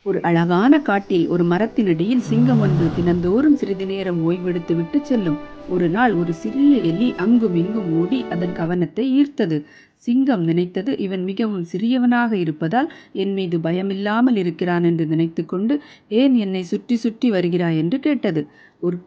ஒரு அழகான காட்டில் ஒரு மரத்தினடியில் சிங்கம் ஒன்று தினந்தோறும் சிறிது நேரம் ஓய்வெடுத்து விட்டு செல்லும். ஒரு நாள் ஒரு சிறிய எலி அங்கும் இங்கும் ஓடி அதன் கவனத்தை ஈர்த்தது. சிங்கம் நினைத்தது, இவன் மிகவும் சிறியவனாக இருப்பதால் என் மீது பயமில்லாமல் இருக்கிறான் என்று நினைத்து கொண்டு, ஏன் என்னை சுற்றி சுற்றி வருகிறாய் என்று கேட்டது. ஒரு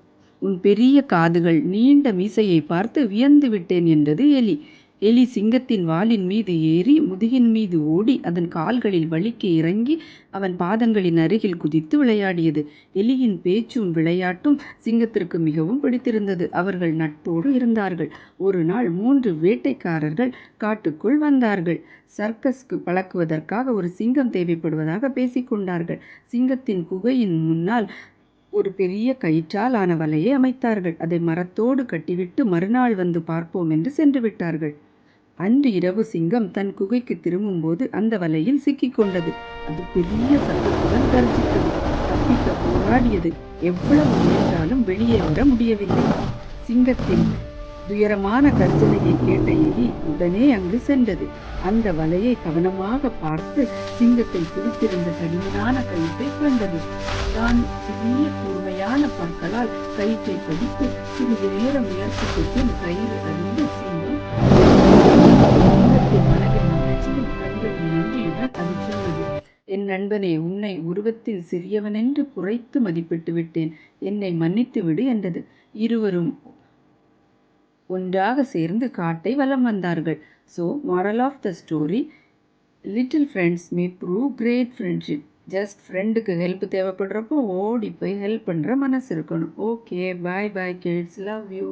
உன் பெரிய காதுகள், நீண்ட மீசையை பார்த்து வியந்து விட்டேன் என்றது எலி. எலி சிங்கத்தின் வாலின் மீது ஏறி முதுகின் மீது ஓடி அதன் கால்களில் வலிக்க இறங்கி அவன் பாதங்களின் அருகில் குதித்து விளையாடியது. எலியின் பேச்சும் விளையாட்டும் சிங்கத்திற்கு மிகவும் பிடித்திருந்தது. அவர்கள் நட்போடு இருந்தார்கள். ஒரு நாள் 3 வேட்டைக்காரர்கள் காட்டுக்குள் வந்தார்கள். சர்க்கஸ்க்கு பழக்குவதற்காக ஒரு சிங்கம் தேவைப்படுவதாக பேசிக்கொண்டார்கள். சிங்கத்தின் குகையின் முன்னால் ஒரு பெரிய கயிற்றால் ஆன வலையை அமைத்தார்கள். அதை மரத்தோடு கட்டிவிட்டு மறுநாள் வந்து பார்ப்போம் என்று சென்று விட்டார்கள். அன்று இரவு சிங்கம் தன் குகைக்கு திரும்பும்போது அந்த வலையில் சிக்கிக்கொண்டது. அது பெரிய சத்தத்துடன் கர்ஜித்தது. தப்பிக்க போராடியது. எவ்வளவு முயன்றாலும் வெளியே வர முடியவில்லை. சிங்கத்தின் துயரமான கர்ஜனையை கேட்ட எலி உடனே அங்கு சென்றது. அந்த வலையை கவனமாக பார்த்து சிங்கத்தை பிடித்திருந்த தடிமனான கயிற்றை கண்டது. தான் சிறிய கூர்மையான பற்களால் கயிற்றை கடித்து சிறிது நேரம் முயற்சிக்கு பின் கயிறு அறிந்து சிங்கம் சிங்கத்தின் மனதில் மகிழ்ச்சியும் கண்களில் நன்றியுடன் அது சொன்னது, என் நண்பனே, உன்னை உருவத்தில் சிறியவனென்று குறைத்து மதிப்பிட்டு விட்டேன். என்னை மன்னித்து விடு என்றது. இருவரும் ஒன்றாக சேர்ந்து காட்டை வலம் வந்தார்கள். So moral of the story, little friends may prove great friendship. Just ஃப்ரெண்டுக்கு ஹெல்ப் தேவைப்படுறப்போ ஓடி போய் ஹெல்ப் பண்ணுற மனசு இருக்கணும். Okay, bye bye kids, love you.